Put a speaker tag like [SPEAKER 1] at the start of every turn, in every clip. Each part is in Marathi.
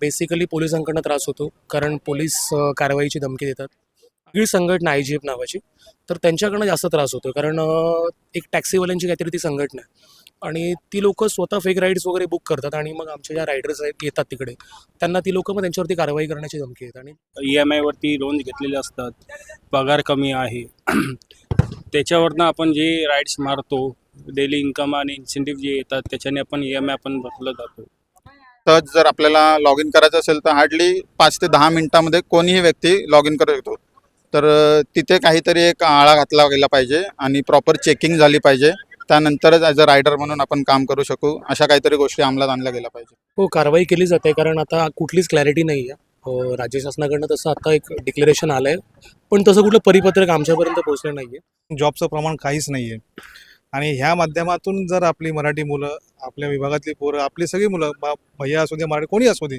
[SPEAKER 1] बेसिकली पोलिसांकडनं त्रास होतो कारण पोलीस कारवाईची धमकी देतात. वेगळी संघटना आय जी एफ नावाची, तर त्यांच्याकडनं जास्त त्रास होतो कारण एक टॅक्सीवाल्यांची काहीतरी ती संघटना आहे आणि ती लोकं स्वतः फेक राईड्स वगैरे बुक करतात आणि मग आमच्या ज्या रायडर्स आहेत येतात तिकडे त्यांना ती लोकं मग त्यांच्यावरती कारवाई करण्याची धमकी देतात. आणि
[SPEAKER 2] EMI वरती लोन घेतलेले असतात, पगार कमी आहे. त्याच्यावरनं आपण जे राईड्स मारतो, डेली इन्कम आणि इन्सेंटिव्ह जे येतात त्याच्याने आपण EMI आपण भरलं जातो.
[SPEAKER 3] तर जर आपल्याला लॉग इन करायचं असेल तर हार्डली 5 ते 10 मिनिटामध्ये कोणीही व्यक्ती लॉग इन करू शकतो. तर तिथे काहीतरी एक आळा घातला गेला पाहिजे आणि प्रॉपर चेकिंग झाली पाहिजे. त्यानंतरच ॲज अ रायडर म्हणून आपण काम करू शकू. अशा काहीतरी गोष्टी अंमलात आणल्या गेल्या पाहिजे.
[SPEAKER 1] हो, कारवाई केली जाते कारण आता कुठलीच क्लॅरिटी नाही आहे. राज्य शासनाकडनं तसं आता एक डिक्लेरेशन आलं आहे, पण तसं कुठलं परिपत्रक आमच्यापर्यंत पोहोचलं नाही आहे.
[SPEAKER 4] जॉबचं प्रमाण काहीच नाही आहे आणि ह्या माध्यमातून जर आपली मराठी मुलं, आपल्या विभागातली पोरं, आपली सगळी मुलं भैया असू दे, मराठी कोणी असू दे,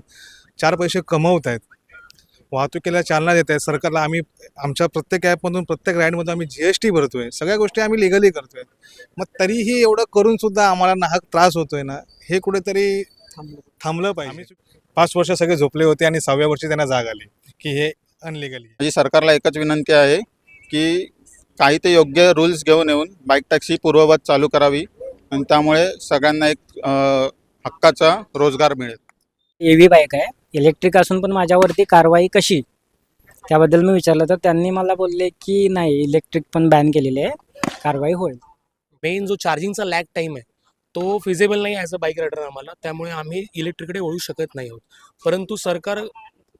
[SPEAKER 4] 4 पैसे कमवत आहेत, वाहतुकीला चालना देत आहेत. सरकारला आम्ही आमच्या प्रत्येक ॲपमधून, प्रत्येक राईडमधून आम्ही GST भरतोय, सगळ्या गोष्टी आम्ही लिगली करतोय. मग तरीही एवढं करूनसुद्धा आम्हाला नाहक त्रास होतोय ना, हे कुठेतरी थांबलं पाहिजे. 5 वर्ष सगळे झोपले होते आणि 6व्या वर्षी त्यांना जाग आली की हे अनलिगली.
[SPEAKER 3] माझी सरकारला एकच विनंती आहे की काही ते योग्य रूल्स घेऊन येऊन बाईक टॅक्सी पूर्ववत चालू करावी आणि त्यामुळे सगळ्यांना एक हक्काचा रोजगार मिळेल.
[SPEAKER 5] EV बाईक आहे, इलेक्ट्रिक असून पण माझ्यावरती कारवाई कशी, त्याबद्दल मी विचारलं तर त्यांनी मला बोलले की नाही, इलेक्ट्रिक पण बॅन केलेले आहे, कारवाई होईल.
[SPEAKER 1] मेन जो चार्जिंगचा लॅग टाईम आहे तो फिजेबल नाही ॲज अ बाईक रायडर आम्हाला, त्यामुळे आम्ही इलेक्ट्रिककडे वळू शकत नाही आहोत. परंतु सरकार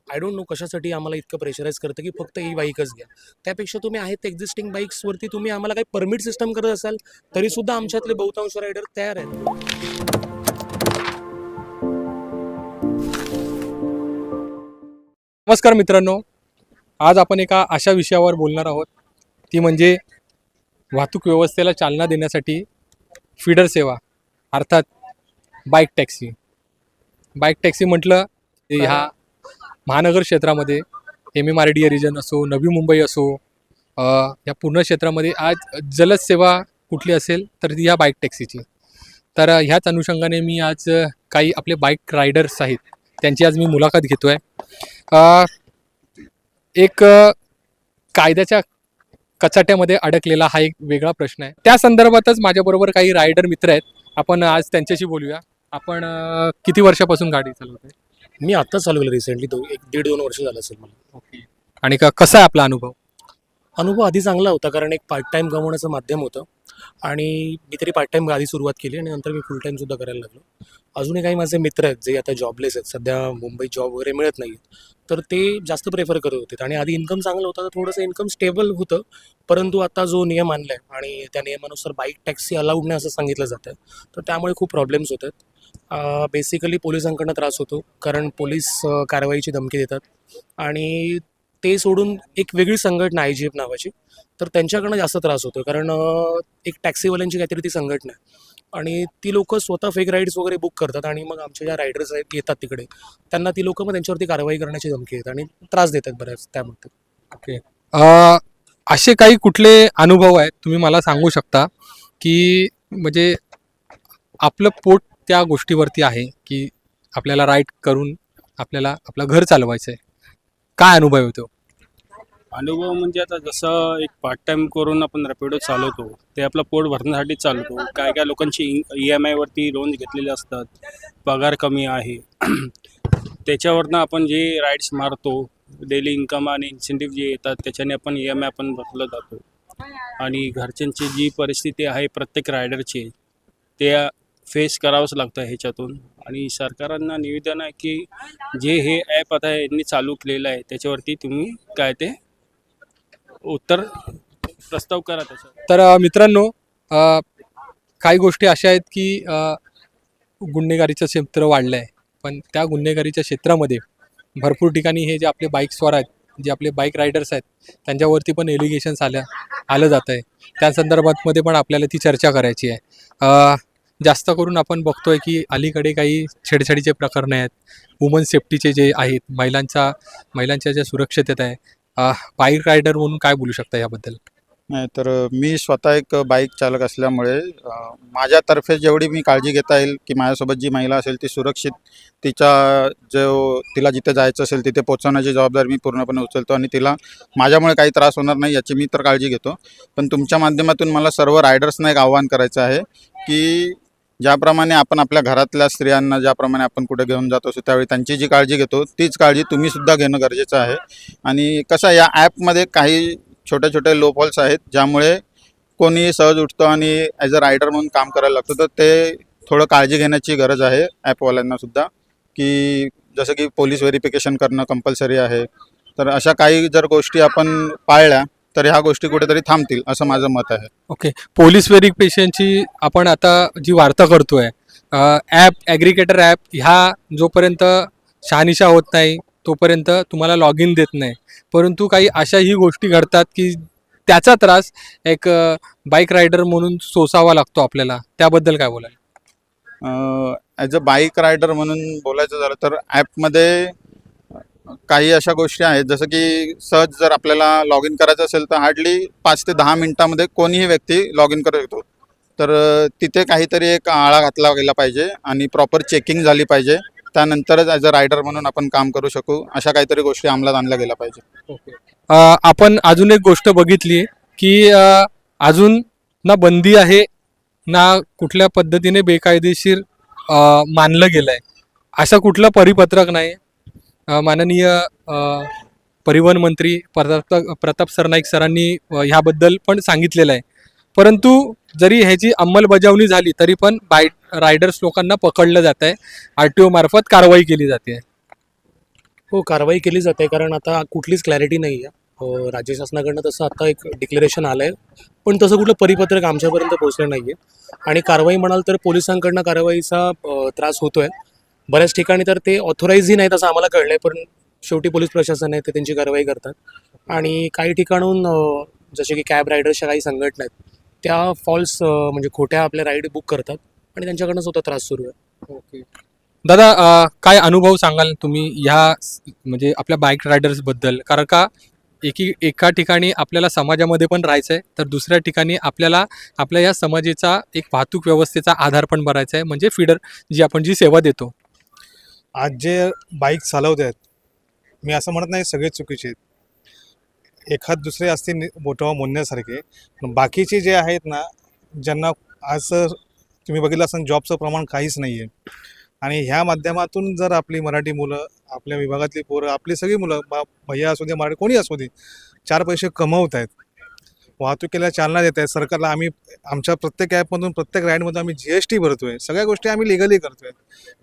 [SPEAKER 1] आय डोंट नो कशासाठी आम्हाला इतकं प्रेशराईज करतं की फक्त ई बाईकच घ्या. त्यापेक्षा तुम्ही आहेत एक्झिस्टिंग बाईक्सवरती तुम्ही आम्हाला काही परमिट सिस्टम करत असाल तरीसुद्धा आमच्यातले बहुतांश रायडर तयार आहेत.
[SPEAKER 6] नमस्कार मित्रांनो, आज आपण एका अशा विषयावर बोलणार आहोत, ती म्हणजे वाहतूक व्यवस्थेला चालना देण्यासाठी फीडर सेवा अर्थात बाईक टॅक्सी. बाईक टॅक्सी म्हटलं की ह्या महानगर क्षेत्रामध्ये MMRDA रिजन असो, नवी मुंबई असो, या पूर्ण क्षेत्रामध्ये आज जलद सेवा कुठली असेल तर ती ह्या बाईक टॅक्सीची. तर ह्याच अनुषंगाने मी आज काही आपले बाईक रायडर्स आहेत त्यांची आज मी मुलाखत घेतो आहे. एक कायद्याच्या कचाट्यामध्ये अडकलेला हा एक वेगळा प्रश्न आहे. त्या संदर्भातच माझ्याबरोबर काही रायडर मित्र आहेत, आपण आज त्यांच्याशी बोलूया. आपण किती वर्षापासून गाडी चालवताय?
[SPEAKER 1] मी आत्ताच चालू केलं रिसेंटली, 1-1.5-2 वर्ष झालं असेल मला.
[SPEAKER 6] ओके. आणि कसा आहे आपला अनुभव?
[SPEAKER 1] अनुभव आधी चांगला होता कारण एक पार्ट टाईम कमवण्याचं माध्यम होतं आणि मी तरी पार्ट टाईम आधी सुरुवात केली आणि नंतर मी फुल टाईमसुद्धा करायला लागलो. अजूनही काही माझे मित्र आहेत जे आता जॉबलेस आहेत, सध्या मुंबईत जॉब वगैरे मिळत नाही, तर ते जास्त प्रेफर करत होते. आणि आधी इन्कम चांगलं होतं, तर थोडंसं इन्कम स्टेबल होतं. परंतु आता जो नियम आणला आहे आणि त्या नियमानुसार बाईक टॅक्सी अलाउड नाही असं सांगितलं जातं, तर त्यामुळे खूप प्रॉब्लेम्स होत आहेत. बेसिकली पोलिसांकडनं त्रास होतो कारण पोलीस कारवाईची धमकी देतात आणि ते सोडून एक वेगळी संघटना आय जी एफ नावाची, तर त्यांच्याकडनं जास्त त्रास होतो कारण एक टॅक्सीवाल्यांची काहीतरी ती संघटना आहे आणि ती लोकं स्वतः फेक राईड्स वगैरे बुक करतात आणि मग आमच्या ज्या रायडर्स आहेत येतात तिकडे त्यांना ती लोकं मग त्यांच्यावरती कारवाई करण्याची धमकी देतात आणि त्रास देतात बऱ्याच त्यामध्ये.
[SPEAKER 6] ओके. असे काही कुठले अनुभव आहेत तुम्ही मला सांगू शकता की म्हणजे आपलं पोट त्या गोष्टीवरती आहे की आपल्याला राईड करून आपल्याला आपलं घर चालवायचं आहे, काय अनुभव होतो?
[SPEAKER 2] अनुभव म्हणजे आता जसं एक पार्ट टाईम करून आपण रॅपिडो चालवतो, ते आपलं पोट भरण्यासाठी चालवतो. काय काय लोकांची EMI वरती लोन घेतलेले असतात, पगार कमी आहे. त्याच्यावरनं आपण जे राईड्स मारतो, डेली इन्कम आणि इन्सेंटिव्ह जे येतात त्याच्याने आपण EMI आपण भरलं जातो. आणि घरच्यांची जी परिस्थिती आहे प्रत्येक रायडरची, ते फेस करावंच लागतं ह्याच्यातून. आणि सरकारांना निवेदन आहे की जे हे ॲप आता यांनी चालू केलेलं आहे त्याच्यावरती तुम्ही काय ते उत्तर प्रस्ताव करा त्याच्यावर.
[SPEAKER 6] तर मित्रांनो, काही गोष्टी अशा आहेत की गुन्हेगारीचं क्षेत्र वाढलं आहे, पण त्या गुन्हेगारीच्या क्षेत्रामध्ये भरपूर ठिकाणी हे जे आपले बाईकस्वार आहेत, जे आपले बाईक रायडर्स आहेत, त्यांच्यावरती पण एलिगेशन्स आलं जात आहे. त्या संदर्भातमध्ये पण आपल्याला ती चर्चा करायची आहे. जास्त करून आपण बघतोय की अलीकडे काही छेडछाडीचे प्रकरण आहेत, वुमन सेफ्टीचे जे आहेत, महिलांच्या ज्या सुरक्षितता आहे. बाईक रायडर म्हणून काय बोलू शकता याबद्दल?
[SPEAKER 3] नाही तर मी स्वतः एक बाईक चालक असल्यामुळे माझ्यातर्फे जेवढी मी काळजी घेता येईल की माझ्यासोबत जी महिला असेल ती सुरक्षित तिला जिथे जायचं असेल तिथे पोहोचवण्याची जबाबदारी मी पूर्णपणे उचलतो आणि तिला माझ्यामुळे काही त्रास होणार नाही याची मी तर काळजी घेतो. पण तुमच्या माध्यमातून मला सर्व रायडर्सना एक आव्हान करायचं आहे की ज्याप्रमाणे आपण आपल्या घरातल्या स्त्रियांना ज्याप्रमाणे आपण कुठे घेऊन जात असतो त्यावेळी त्यांची जी काळजी घेतो तीच काळजी तुम्हीसुद्धा घेणं गरजेचं आहे. आणि कसं या ॲपमध्ये काही छोटे छोटे लोपहोल्स आहेत ज्यामुळे कोणी सहज उठतो आणि ॲज अ रायडर म्हणून काम करायला लागतो. तर ते थोडं काळजी घेण्याची गरज आहे ॲपवाल्यांना सुद्धा की जसं की पोलीस व्हेरिफिकेशन करणं कंपल्सरी आहे. तर अशा काही जर गोष्टी आपण पाळल्या तर ह्या गोष्टी कुठेतरी थांबतील असं माझं मत आहे.
[SPEAKER 6] ओके, पोलीस व्हेरिफिकेशनची आपण आता जी वार्ता करतोय, ॲप ॲग्रिगेटर ॲप ह्या जोपर्यंत शहानिशा होत नाही तोपर्यंत तुम्हाला लॉग इन देत नाही. परंतु काही अशाही गोष्टी घडतात की त्याचा त्रास एक बाईक रायडर म्हणून सोसावा लागतो आपल्याला. त्याबद्दल काय बोलाल?
[SPEAKER 3] ॲज अ बाईक रायडर म्हणून बोलायचं झालं तर ॲपमध्ये काही अशा गोष्टी आहेत जसं की सहज जर आपल्याला लॉग इन करायचं असेल तर हार्डली 5 ते 10 मिनटामध्ये कोणीही व्यक्ती लॉग इन करू शकतो. तर तिथे काहीतरी एक आळा घातला गेला पाहिजे आणि प्रॉपर चेकिंग झाली पाहिजे. त्यानंतरच ॲज अ रायडर म्हणून आपण काम करू शकू. अशा काहीतरी गोष्टी अंमलात आणल्या गेल्या पाहिजे.
[SPEAKER 6] आपण अजून एक गोष्ट बघितली की अजून ना बंदी आहे ना कुठल्या पद्धतीने बेकायदेशीर मानलं गेलं आहे, असा कुठलं परिपत्रक नाही. माननीय परिवहन मंत्री प्रताप सरनाईक सरांनी ह्याबद्दल पण सांगितलेलं आहे. परंतु जरी ह्याची अंमलबजावणी झाली तरी पण रायडर्स लोकांना पकडलं जात आहे, RTO मार्फत कारवाई केली जाते.
[SPEAKER 1] हो, कारवाई केली जाते कारण आता कुठलीच क्लॅरिटी नाही आहे. राज्य शासनाकडनं तसं आता एक डिक्लेरेशन आलं आहे, पण तसं कुठलं परिपत्रक आमच्यापर्यंत पोहोचलं नाही आहे. आणि कारवाई म्हणाल तर पोलिसांकडनं कारवाईचा त्रास होतो आहे. बऱ्याच ठिकाणी तर ते ऑथोराईजही नाहीत असं आम्हाला कळलं आहे, पण शेवटी पोलीस प्रशासन आहे ते त्यांची कारवाई करतात. आणि काही ठिकाणून जसे की कॅब रायडर्सच्या काही संघटना आहेत त्या फॉल्स म्हणजे खोट्या आपल्या राईड बुक करतात आणि त्यांच्याकडनं स्वतः त्रास सुरू आहे.
[SPEAKER 6] ओके दादा, काय अनुभव सांगाल तुम्ही ह्या म्हणजे आपल्या बाईक रायडर्सबद्दल? कारण का एका ठिकाणी आपल्याला समाजामध्ये पण राहायचं आहे, तर दुसऱ्या ठिकाणी आपल्याला आपल्या या समाजाचा एक वाहतूक व्यवस्थेचा आधार पण भरायचा आहे, म्हणजे फिडर आपण जी सेवा देतो.
[SPEAKER 4] आज जे बाईक चालवत आहेत, मी असं म्हणत नाही सगळे चुकीचे आहेत. एखाद दुसरे असतील बोटावर मोडण्यासारखे, पण बाकीचे जे आहेत ना, ज्यांना आज तुम्ही बघितलं असं जॉबचं प्रमाण काहीच नाही आहे. आणि ह्या माध्यमातून जर आपली मराठी मुलं, आपल्या विभागातली पोरं, आपली सगळी मुलं भैया असू दे मराठी कोणी असू दे, 4 पैसे कमवत आहेत, वाहतुकीला चालना देत आहेत. सरकारला आम्ही आमच्या प्रत्येक ॲपमधून प्रत्येक राईडमधून आम्ही GST भरतोय, सगळ्या गोष्टी आम्ही लिगली करतोय.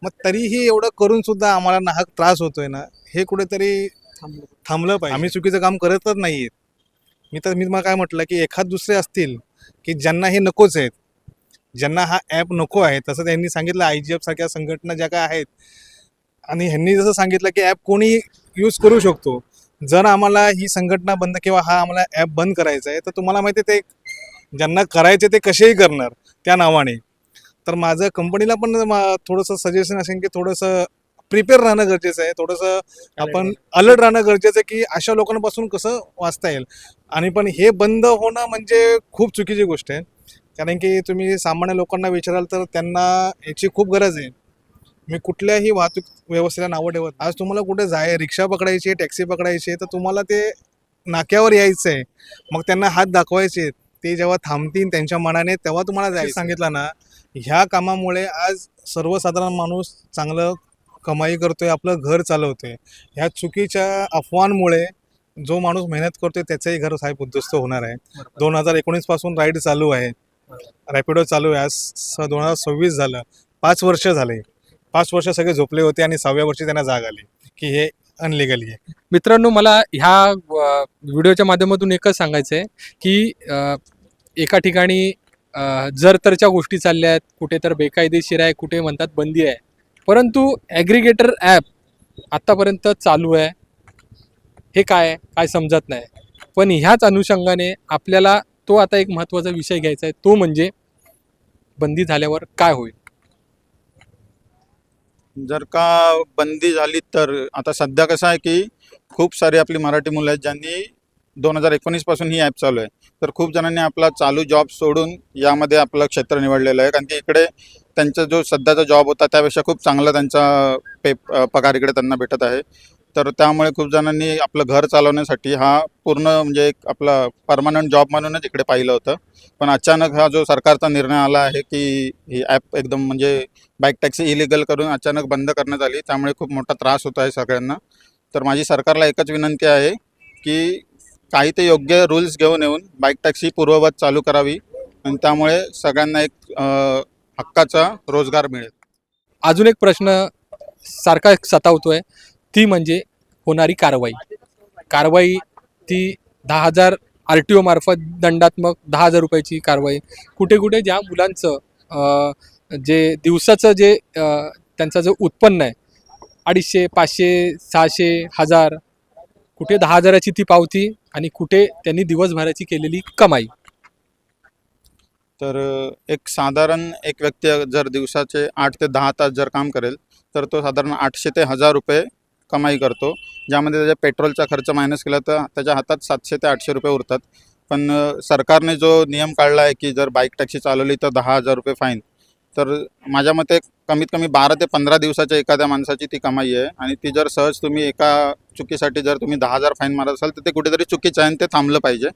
[SPEAKER 4] मग तरीही एवढं करून सुद्धा आम्हाला नाहक त्रास होतोय ना, हे कुठेतरी थांबलं पाहिजे. आम्ही चुकीचं काम करतच नाही आहेत. मी मला काय म्हटलं की एखाद दुसरे असतील की ज्यांना हे नकोच आहेत, ज्यांना हा ॲप नको आहे. तसं त्यांनी सांगितलं IGF सारख्या संघटना ज्या काय आहेत, आणि ह्यांनी जसं सांगितलं की ॲप कोणी यूज करू शकतो. जर आम्हाला ही संघटना बंद किंवा हा आम्हाला ॲप बंद करायचा आहे, तर तुम्हाला माहिती आहे ते ज्यांना करायचे ते कसेही करणार त्या नावाने. तर माझं कंपनीला पण थोडंसं सजेशन असेल की थोडंसं प्रिपेअर राहणं गरजेचं आहे, थोडंसं आपण अलर्ट राहणं गरजेचं आहे की अशा लोकांपासून कसं वाचता येईल. आणि पण हे बंद होणं म्हणजे खूप चुकीची गोष्ट आहे. कारण की तुम्ही सामान्य लोकांना विचाराल तर त्यांना याची खूप गरज आहे. मी कुठल्याही वाहतूक व्यवस्थेला नावं ठेवत, आज तुम्हाला कुठे रिक्षा पकडायची आहे, टॅक्सी पकडायची आहे, तर तुम्हाला ते नाक्यावर यायचं आहे, मग त्यांना हात दाखवायचे आहेत. ते जेव्हा थांबतील त्यांच्या मनाने तेव्हा तुम्हाला जायचं. सांगितलं ना, ह्या कामामुळे आज सर्वसाधारण माणूस चांगलं कमाई करतोय, आपलं घर चालवतोय. ह्या चुकीच्या अफवांमुळे जो माणूस मेहनत करतोय त्याचंही घर साहेब उद्ध्वस्त होणार आहे. 2019 पासून राईड चालू आहे, रॅपिडो चालू आहे. आज 2026 झालं, 5 वर्ष झाले. 5 वर्ष सगळे झोपले होते आणि 6व्या वर्षी त्यांना जाग आली की हे अनलिगली आहे.
[SPEAKER 6] मित्रांनो, मला ह्या व्हिडिओच्या माध्यमातून एकच सांगायचं आहे की एका ठिकाणी जर तरच्या गोष्टी चालल्या आहेत, कुठे तर बेकायदेशीर आहे, कुठे म्हणतात बंदी आहे. परंतु ॲग्रिगेटर ॲप आत्तापर्यंत चालू आहे, हे काय समजत नाही. पण ह्याच अनुषंगाने आपल्याला तो आता एक महत्त्वाचा विषय घ्यायचा आहे, तो म्हणजे बंदी झाल्यावर काय होईल.
[SPEAKER 3] जर का बंदी झाली तर आता सध्या कसं आहे की खूप सारी आपली मराठी मुलं आहेत ज्यांनी 2019 पासून ही ॲप चालू आहे. तर खूप जणांनी आपला चालू जॉब सोडून यामध्ये आपलं क्षेत्र निवडलेलं आहे, कारण की इकडे त्यांचा जो सध्याचा जॉब होता त्यापेक्षा खूप चांगला त्यांचा पगार इकडे त्यांना भेटत आहे. तर त्यामुळे खूप जणांनी आपलं घर चालवण्यासाठी हा पूर्ण म्हणजे एक आपला परमनंट जॉब म्हणूनच इकडे पाहिलं होतं. पण अचानक हा जो सरकारचा निर्णय आला आहे की ही ॲप एकदम म्हणजे बाईक टॅक्सी इलिगल करून अचानक बंद करण्यात आली, त्यामुळे खूप मोठा त्रास होत आहे सगळ्यांना. तर माझी सरकारला एकच विनंती आहे की काही ते योग्य रूल्स घेऊन येऊन बाईक टॅक्सी पूर्ववत चालू करावी आणि त्यामुळे सगळ्यांना एक हक्काचा रोजगार मिळेल.
[SPEAKER 6] अजून एक प्रश्न सारखा सतावतोय, ती म्हणजे होणारी कारवाई. कारवाई ती 10,000 RTO मार्फत दंडात्मक 10,000 रुपयाची कारवाई. कुठे कुठे ज्या मुलांचं जे दिवसाचं जे त्यांचं जो उत्पन्न आहे 250, 500, 600, 1000, कुठे 10,000ची ती पावती आणि कुठे त्यांनी दिवसभराची केलेली कमाई.
[SPEAKER 3] तर एक साधारण एक व्यक्ती जर दिवसाचे 8 ते 10 तास जर काम करेल तर तो साधारण 800 ते 1000 रुपये कमाई करतो, ज्यामध्ये त्याच्या पेट्रोलचा खर्च मायनस केला तर त्याच्या हातात 700 ते 800 रुपये उरतात. पण सरकारने जो नियम काढला आहे की जर बाईक टॅक्सी चालवली तर 10,000 रुपये फाईन. तर माझ्या मते कमीत कमी 12 ते 15 दिवसाच्या एखाद्या माणसाची ती कमाई आहे आणि ती जर सहज तुम्ही एका चुकीसाठी जर तुम्ही 10,000 फाईन मारत असाल तर ते कुठेतरी चुकीचं आहे आणि ते थांबलं पाहिजे.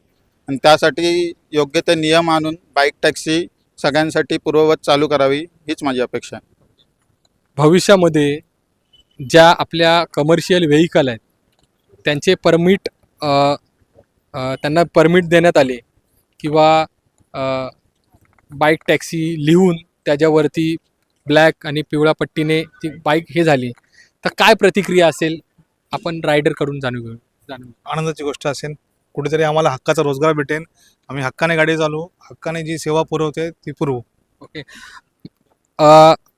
[SPEAKER 3] आणि त्यासाठी योग्य ते नियम आणून बाईक टॅक्सी सगळ्यांसाठी पूर्ववत चालू करावी हीच माझी अपेक्षा आहे.
[SPEAKER 6] भविष्यामध्ये ज्या आपल्या कमर्शियल व्हेइकल आहेत त्यांचे परमिट त्यांना परमिट देण्यात आले किंवा बाईक टॅक्सी लिहून त्याच्यावरती ब्लॅक आणि पिवळ्या पट्टीने ती बाईक हे झाली, तर काय प्रतिक्रिया असेल आपण रायडरकडून जाणून
[SPEAKER 4] आनंदाची गोष्ट असेल. कुठेतरी आम्हाला हक्काचा रोजगार भेटेल. आम्ही हक्काने गाडी चालवू, हक्काने जी सेवा पुरवते ती पुरवू.
[SPEAKER 6] ओके.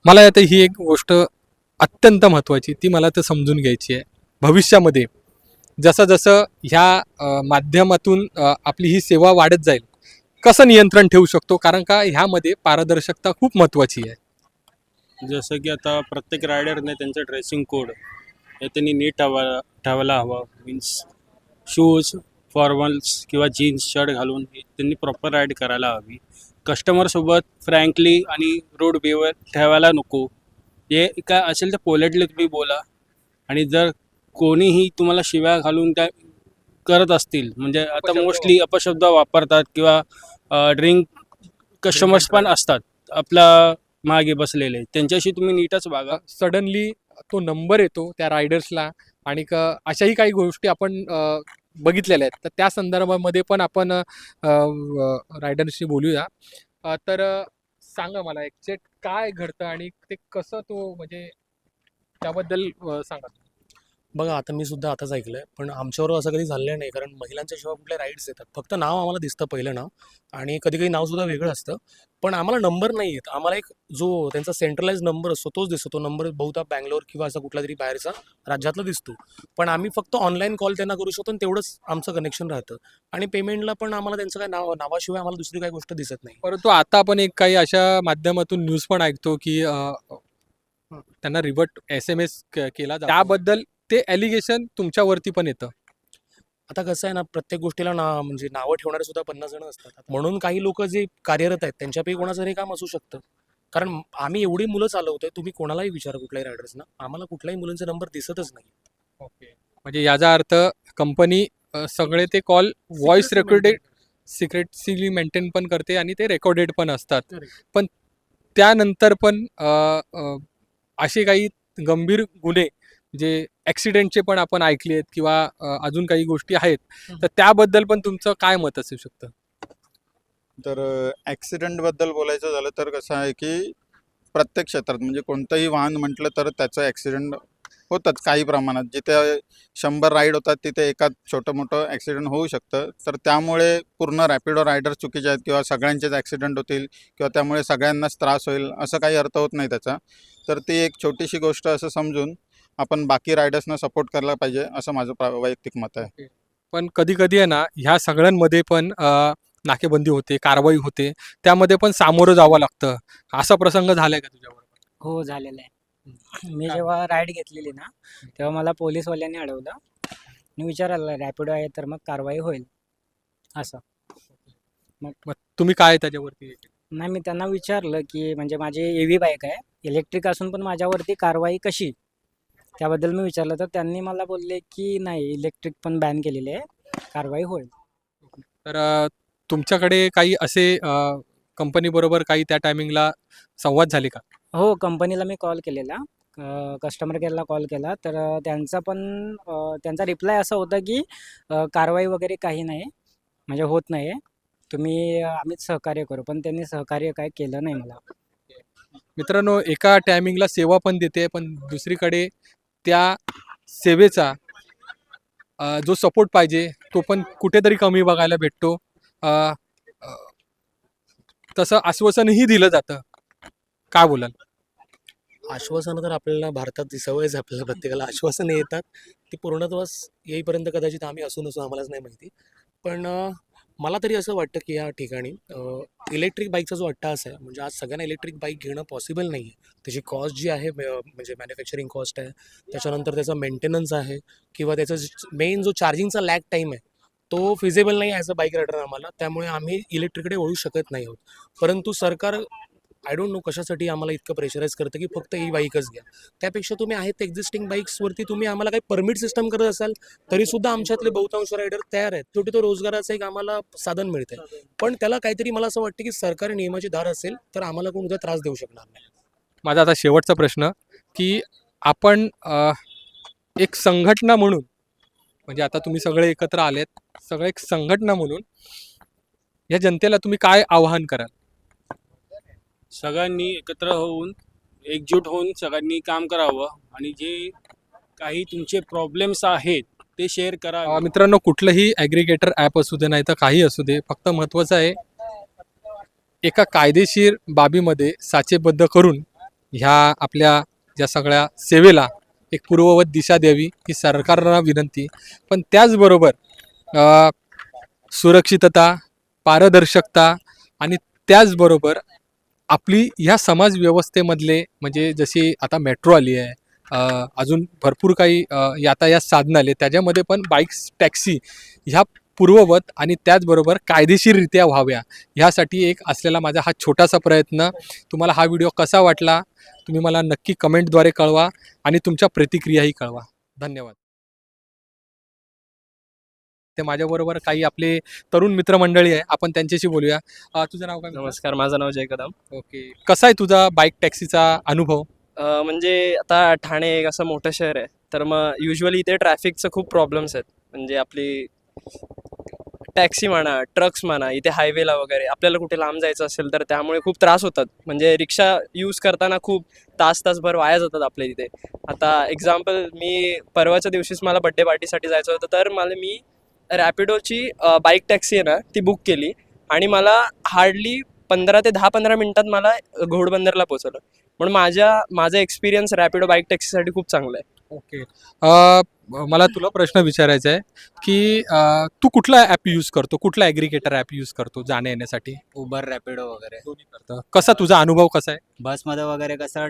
[SPEAKER 6] मला आता ही एक गोष्ट अत्यंत महत्त्वाची ती मला तर समजून घ्यायची आहे. भविष्यामध्ये जसं जसं ह्या माध्यमातून आपली ही सेवा वाढत जाईल, कसं नियंत्रण ठेवू शकतो, कारण का ह्यामध्ये पारदर्शकता खूप महत्त्वाची आहे.
[SPEAKER 2] जसं की आता प्रत्येक रायडरने त्यांचं ड्रेसिंग कोड हे त्यांनी नीट ठेवायला हवा. मीन्स शूज, फॉर्मल्स किंवा जीन्स शर्ट घालून त्यांनी प्रॉपर राईड करायला हवी. कस्टमरसोबत फ्रँकली आणि रोड बिहेवियर ठेवायला नको. हे काय असेल तर पोलाइटली तुम्ही बोला. आणि जर कोणीही तुम्हाला शिव्या घालून काय करत असतील, म्हणजे आता
[SPEAKER 6] अपशब्द
[SPEAKER 2] मोस्टली अपशब्द वापरतात किंवा ड्रिंक कस्टमर्स पण असतात आपला मागे बसलेले, त्यांच्याशी तुम्ही नीटच वागा.
[SPEAKER 6] सडनली तो नंबर येतो त्या रायडर्सला आणि अशाही काही गोष्टी आपण बघितलेल्या आहेत. तर त्या संदर्भामध्ये पण आपण रायडर्सशी बोलूया. तर सांगा मला एक्झॅक्ट काय घडतं आणि ते कसं तो म्हणजे त्याबद्दल सांगा.
[SPEAKER 1] बघा, आता मी सुद्धा आताच ऐकलंय, पण आमच्यावर असं कधी झालेलं नाही, कारण महिलांच्या शिवाय कुठले राईड्स येतात. फक्त नाव आम्हाला दिसतं, पहिलं नाव, आणि कधी कधी नाव सुद्धा वेगळं असतं. पण आम्हाला नंबर नाही येत. आम्हाला एक जो त्यांचा सेंट्रलाइज नंबर असतो तोच दिसतो. तो नंबर बहुधा बँगलोर किंवा असा कुठला तरी बाहेरचा राज्यातला दिसतो. पण आम्ही फक्त ऑनलाईन कॉल त्यांना करू शकतो आणि तेवढंच आमचं कनेक्शन राहतं. आणि पेमेंटला पण आम्हाला त्यांचं काय नावाशिवाय आम्हाला दुसरी काही गोष्ट दिसत नाही.
[SPEAKER 6] परंतु आता आपण एक काही अशा माध्यमातून न्यूज पण ऐकतो की त्यांना रिव्हर्ट SMS केला जातो. त्याबद्दल ते ॲलिगेशन तुमच्यावरती पण येतं.
[SPEAKER 1] आता कसं आहे ना, प्रत्येक गोष्टीला म्हणजे नावं ठेवणारे सुद्धा 50 जण असतात. म्हणून काही लोक जे कार्यरत आहेत त्यांच्यापैकी कोणाचं हे काम असू शकतं. कारण आम्ही एवढी मुलं चालवतोय, तुम्ही कोणालाही विचारा कुठल्याही रायडर्सना, आम्हाला कुठल्याही मुलांचा नंबर दिसतच नाही.
[SPEAKER 6] ओके. म्हणजे याचा अर्थ कंपनी सगळे ते call voice recorded secretly maintain पण करते आणि ते रेकॉर्डेड पण असतात.
[SPEAKER 1] Correct.
[SPEAKER 6] पण त्यानंतर पण असे काही गंभीर गुन्हे जे ॲक्सिडेंटचे पण आपण ऐकले आहेत किंवा अजून काही गोष्टी आहेत, तर त्याबद्दल पण तुमचं काय मत असू शकतं?
[SPEAKER 3] तर ॲक्सिडेंटबद्दल बोलायचं झालं तर कसं आहे की प्रत्येक क्षेत्रात म्हणजे कोणतंही वाहन म्हटलं तर त्याचं ॲक्सिडेंट होतंच काही प्रमाणात. जिथे 100 राईड होतात तिथे एखाद छोटं मोठं ॲक्सिडेंट होऊ शकतं. तर त्यामुळे पूर्ण रॅपिडो रायडर्स चुकीचे आहेत किंवा सगळ्यांचेच ॲक्सिडेंट होतील किंवा त्यामुळे सगळ्यांनाच त्रास होईल असं काही अर्थ होत नाही त्याचा. तर ती एक छोटीशी गोष्ट असं समजून आपण बाकी रायडर्सना सपोर्ट करायला पाहिजे असं माझं वैयक्तिक मत आहे.
[SPEAKER 6] पण कधी-कधी आहे ना, ह्या सगळ्यांमध्ये पण नाकेबंदी होते, कारवाई होते. त्यामध्ये पण सामोरं जावं लागतं. असा प्रसंग झालाय का तुझ्याबरोबर?
[SPEAKER 5] हो, झालेलं आहे. मी जेव्हा राईड घेतलेली ना, तेव्हा मला पोलिसवाल्यांनी अडवलं. आणि विचारायला रॅपिडो आहे तर मग कारवाई होईल असं.
[SPEAKER 6] मग तुम्ही काय त्याच्यावरती
[SPEAKER 5] नाही, मी त्यांना विचारलं की म्हणजे माझी EV बाईक आहे, इलेक्ट्रिक असून पण माझ्यावरती कारवाई कशी, त्याबद्दल मी विचारलं तर त्यांनी मला बोलले की नाही, इलेक्ट्रिक पण बॅन केलेले आहे, कारवाई होईल.
[SPEAKER 6] तर तुमच्याकडे काही असे कंपनीबरोबर काही त्या टायमिंगला संवाद झाले का?
[SPEAKER 5] हो, कंपनीला मी कॉल केलेला, कस्टमर केअरला कॉल केला, तर त्यांचा पण त्यांचा रिप्लाय असा होता की कारवाई वगैरे काही नाही, म्हणजे होत नाही आहे, तुम्ही आम्हीच सहकार्य करू. पण त्यांनी सहकार्य काय केलं नाही मला.
[SPEAKER 6] मित्रांनो, एका टायमिंगला सेवा पण देते, पण दुसरीकडे त्या सेवेचा जो सपोर्ट पाहिजे तो पण कुठेतरी कमी बघायला भेटतो. अ, अ, तसं आश्वासनही दिलं जातं. काय बोलाल?
[SPEAKER 1] आश्वासनं तर आपल्याला भारतात ती सवयच आहे, आपल्याला प्रत्येकाला आश्वासनं येतात. ती पूर्णत्वास येईपर्यंत कदाचित आम्ही असू नसू आम्हालाच नाही माहिती. पण मला तरी असं वाटतं की या ठिकाणी इलेक्ट्रिक बाईकचा जो अट्टाहास आहे, म्हणजे आज सगळ्यांना इलेक्ट्रिक बाईक घेणं पॉसिबल नाही आहे. त्याची कॉस्ट जी आहे म्हणजे मॅन्युफॅक्चरिंग कॉस्ट आहे, त्याच्यानंतर त्याचा मेंटेनन्स आहे किंवा त्याचा मेन जो चार्जिंगचा लॅग टाईम आहे, तो फिजिबल नाही ॲज अ बाईक रायडर आम्हाला. त्यामुळे आम्ही इलेक्ट्रिककडे वळू शकत नाही आहोत. परंतु सरकार आय डोंट नो कशासाठी आम्हाला इतकं प्रेशराईज करतं की फक्त ही बाईकच घ्या. त्यापेक्षा तुम्ही आहेत एक्झिस्टिंग बाईक्सवरती तुम्ही आम्हाला काही परमिट सिस्टम करत असाल तरीसुद्धा आमच्यातले बहुतांश रायडर तयार आहेत. शेवटी तो रोजगाराचं एक आम्हाला साधन मिळतंय. पण त्याला काहीतरी मला असं वाटतं की सरकारी नियमाची धार असेल तर आम्हाला कोण उद्या त्रास देऊ शकणार नाही.
[SPEAKER 6] माझा आता शेवटचा प्रश्न की आपण एक संघटना म्हणून, म्हणजे आता तुम्ही सगळे एकत्र आलेत, सगळे एक संघटना म्हणून या जनतेला तुम्ही काय आवाहन कराल?
[SPEAKER 2] सगळ्यांनी एकत्र होऊन एकजूट होऊन सगळ्यांनी काम करावं आणि जे काही तुमचे प्रॉब्लेम्स आहेत ते शेअर करा.
[SPEAKER 6] मित्रांनो, कुठलंही ॲग्रिगेटर ॲप असू दे नाही तर काही असू दे, फक्त महत्त्वाचं आहे एका कायदेशीर बाबीमध्ये साचेबद्ध करून ह्या आपल्या ज्या सगळ्या सेवेला एक पूर्ववत दिशा द्यावी ही सरकारला विनंती. पण त्याचबरोबर सुरक्षितता, पारदर्शकता आणि त्याचबरोबर आपली ह्या समाज व्यवस्थेमधले, म्हणजे जशी आता मेट्रो आली आहे, अजून भरपूर काही यातायात साधनं आले, त्याच्यामध्ये पण बाईक्स, टॅक्सी ह्या पूर्ववत आणि त्याचबरोबर कायदेशीररित्या व्हाव्या, ह्यासाठी एक असलेला माझा हा छोटासा प्रयत्न. तुम्हाला हा व्हिडिओ कसा वाटला तुम्ही मला नक्की कमेंटद्वारे कळवा आणि तुमच्या प्रतिक्रियाही कळवा. धन्यवाद. ते माझ्याबरोबर काही आपले तरुण मित्रमंडळी आहे, आपण त्यांच्याशी बोलूया. तुझं नाव काय?
[SPEAKER 7] नमस्कार, माझं नाव जय कदम.
[SPEAKER 6] ओके. कसा आहे तुझा बाईक टॅक्सीचा अनुभव?
[SPEAKER 7] म्हणजे आता ठाणे एक असं मोठं शहर आहे, तर मग युजली इथे ट्रॅफिकचं खूप प्रॉब्लेम्स आहेत. म्हणजे आपली टॅक्सी म्हणा, ट्रक्स म्हणा, इथे हायवेला वगैरे आपल्याला कुठे लांब जायचं असेल तर त्यामुळे खूप त्रास होतात. म्हणजे रिक्षा यूज करताना खूप तासभर वाया जातात आपल्या इथे. आता एक्झाम्पल, मी परवाच्या दिवशीच मला बड्डे पार्टीसाठी जायचं होतं, तर मी रॅपिडोची बाईक टॅक्सी आहे ना ती बुक केली आणि मला हार्डली 15 ते 10-15 मिनिटात मला घोडबंदरला पोहोचवलं. म्हणून माझा एक्सपिरियन्स रॅपिडो बाईक टॅक्सीसाठी खूप चांगला आहे.
[SPEAKER 6] ओके. मला तुला प्रश्न विचारायचा आहे की तू कुठला ॲप यूज करतो, कुठला ॲग्रिगेटर ॲप यूज करतो जाण्या येण्यासाठी?
[SPEAKER 8] उबर, रॅपिडो वगैरे.
[SPEAKER 6] दोन्ही करतो. कसा तुझा अनुभव कसा आहे?
[SPEAKER 8] बसमध्ये वगैरे कसं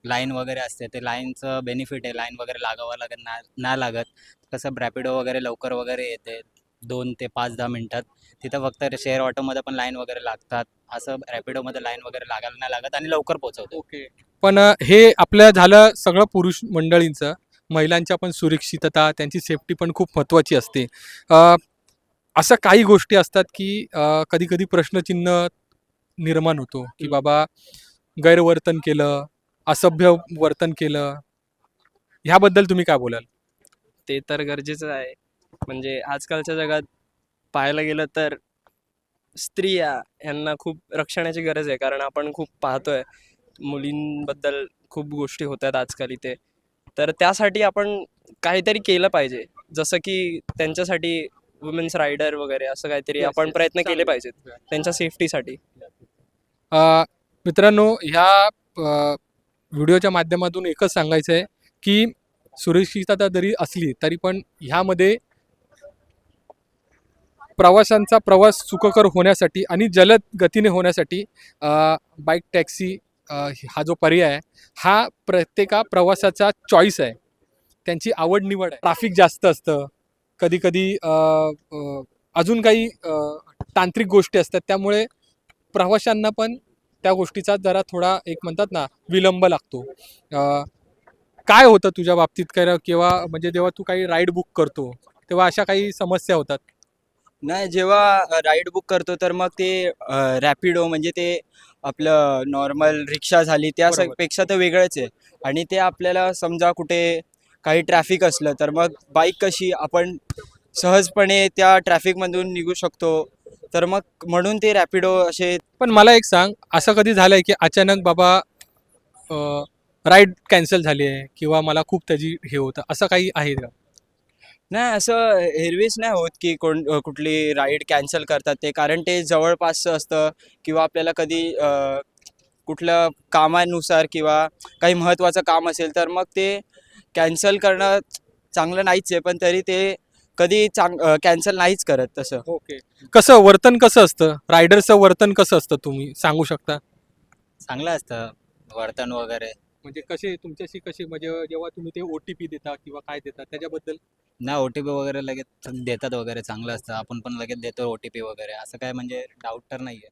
[SPEAKER 8] लाईन वगैरे असते, ते लाईनचं बेनिफिट आहे. लाईन वगैरे लागावं लागत नाही लागत. कसं रॅपिडो वगैरे लवकर वगैरे येते 2 ते 5-10 मिनिटात. तिथं फक्त शेअर ऑटोमध्ये पण लाईन वगैरे लागतात. असं रॅपिडोमध्ये लाईन वगैरे लागायला नाही लागत आणि लवकर पोहोचवतो.
[SPEAKER 6] ओके. पण हे आपलं झालं सगळं पुरुष मंडळींचं. महिलांच्या पण सुरक्षितता, त्यांची सेफ्टी पण खूप महत्त्वाची असते. असं काही गोष्टी असतात की कधी कधी प्रश्नचिन्ह निर्माण होतो की बाबा गैरवर्तन केलं, असभ्य वर्तन केलं, ह्याबद्दल तुम्ही काय बोलाल?
[SPEAKER 7] ते तर गरजेचं आहे. म्हणजे आजकालच्या जगात पाहायला गेलं तर स्त्रिया यांना खूप रक्षणाची गरज आहे. कारण आपण खूप पाहतोय मुलींबद्दल खूप गोष्टी होत आहेत आजकाल इथे. तर त्यासाठी आपण काहीतरी केलं पाहिजे. जसं की त्यांच्यासाठी वुमेन्स रायडर वगैरे असं काहीतरी
[SPEAKER 6] Yes,
[SPEAKER 7] आपण
[SPEAKER 6] yes.
[SPEAKER 7] प्रयत्न केले
[SPEAKER 6] चालेल.
[SPEAKER 7] पाहिजेत त्यांच्या सेफ्टीसाठी.
[SPEAKER 6] मित्रांनो, ह्या व्हिडिओच्या माध्यमातून एकच सांगायचं आहे की सुरक्षितता जरी असली तरी पण ह्यामध्ये प्रवाशांचा प्रवास सुखकर होण्यासाठी आणि जलद गतीने होण्यासाठी बाईक टॅक्सी हा जो पर्याय आहे हा प्रत्येका प्रवासाचा चॉईस आहे, त्यांची आवड निवड आहे. ट्रॅफिक जास्त असतं, कधी कधी अजून काही तांत्रिक गोष्टी असतात, त्यामुळे प्रवाशांना पण त्या गोष्टीचा जरा थोडा एक म्हणतात ना विलंब लागतो. अ, काय होतं तुझ्या बाबतीत काय किंवा म्हणजे जेव्हा तू काही राईड बुक करतो तेव्हा अशा काही समस्या होतात?
[SPEAKER 9] नाही, जेव्हा राईड बुक करतो तर मग ते रॅपिडो म्हणजे ते आपलं नॉर्मल रिक्षा झाली
[SPEAKER 6] बरोबर.
[SPEAKER 9] पेक्षा तर वेगळंच आहे. आणि ते आपल्याला समजा कुठे काही ट्रॅफिक असलं तर मग बाईक कशी आपण सहजपणे त्या ट्रॅफिकमधून निघू शकतो. तर मग म्हणून ते रॅपिडो असे.
[SPEAKER 6] पण मला एक सांग, असं कधी झालंय की अचानक बाबा राईड कॅन्सल झाली आहे किंवा मला खूप त्याची हे होतं, असं काही आहे का?
[SPEAKER 9] नाही, असं एरवीच नाही होत की कुठली राईड कॅन्सल करतात ते, कारण ते जवळपासचं असतं किंवा आपल्याला कधी कुठल्या कामानुसार किंवा काही महत्त्वाचं काम असेल तर मग ते कॅन्सल करणं चांगलं नाहीच आहे, पण तरी ते कधी कॅन्सल नाहीच करत तसं.
[SPEAKER 6] ओके. कसं वर्तन कसं असतं रायडरचं वर्तन कसं असतं, तुम्ही सांगू शकता?
[SPEAKER 8] चांगलं असतं वर्तन वगैरे.
[SPEAKER 6] म्हणजे कसे तुमच्याशी कसे म्हणजे जेव्हा तुम्ही ते OTP देता किंवा काय देता त्याच्याबद्दल?
[SPEAKER 8] नाही, OTP वगैरे लगेच देतात वगैरे, चांगलं असतं. आपण पण लगेच देतो OTP वगैरे, असं काय म्हणजे डाऊट तर नाही आहे.